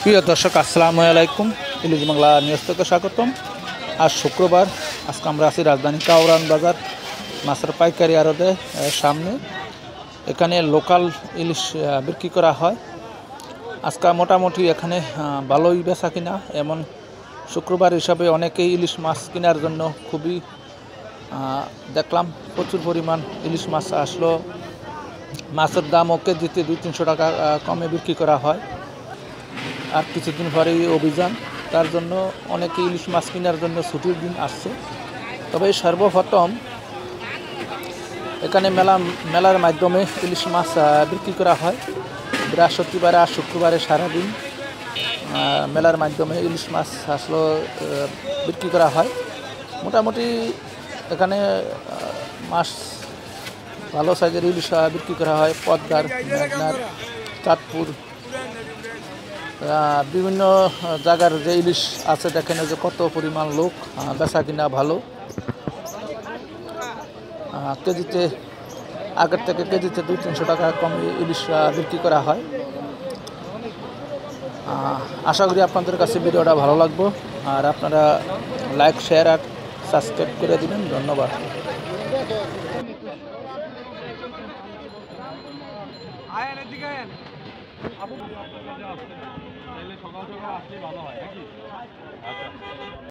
প্রিয় দর্শক, আসসালামু আলাইকুম। ইলিশ বাংলা নিউজ থেকে স্বাগতম। আজ শুক্রবার। আজকে আমরা আছি রাজধানী কাউরান বাজার মাছের পাইকারি আড়তে সামনে। এখানে লোকাল ইলিশ বিক্রি করা হয়। আজকে মোটামুটি এখানে ভালোই বেচা কিনা, এমন শুক্রবার হিসাবে অনেকেই ইলিশ মাছ কেনার জন্য খুবই দেখলাম প্রচুর পরিমাণ ইলিশ মাছ আসলো। মাছের দামও কেজিতে 200-300 টাকা কমে বিক্রি করা হয়। আর কিছুদিন পরেই অভিযান, তার জন্য অনেকে ইলিশ মাছ কেনার জন্য ছুটির দিন আসছে। তবে সর্বপ্রথম এখানে মেলার মাধ্যমে ইলিশ মাছ বিক্রি করা হয়। বৃহস্পতিবারে আর শুক্রবারে সারাদিন মেলার মাধ্যমে ইলিশ মাছ আসলো বিক্রি করা হয়। মোটামুটি এখানে মাছ ভালো সাইজের ইলিশ বিক্রি করা হয়। পদ্মার, মেঘনার, চাঁদপুর, বিভিন্ন জায়গার যে ইলিশ আছে দেখেন যে কত পরিমাণ লোক, বেচা কিনা ভালো। কেজিতে আগের থেকে কেজিতে 200-300 টাকা কমে ইলিশ বিক্রি করা হয়। আশা করি আপনাদের কাছে ভিডিওটা ভালো লাগবে, আর আপনারা লাইক, শেয়ার আর সাবস্ক্রাইব করে দিবেন। ধন্যবাদ। সকাল সকাল আসলে ভালো হয় নাকি? আচ্ছা।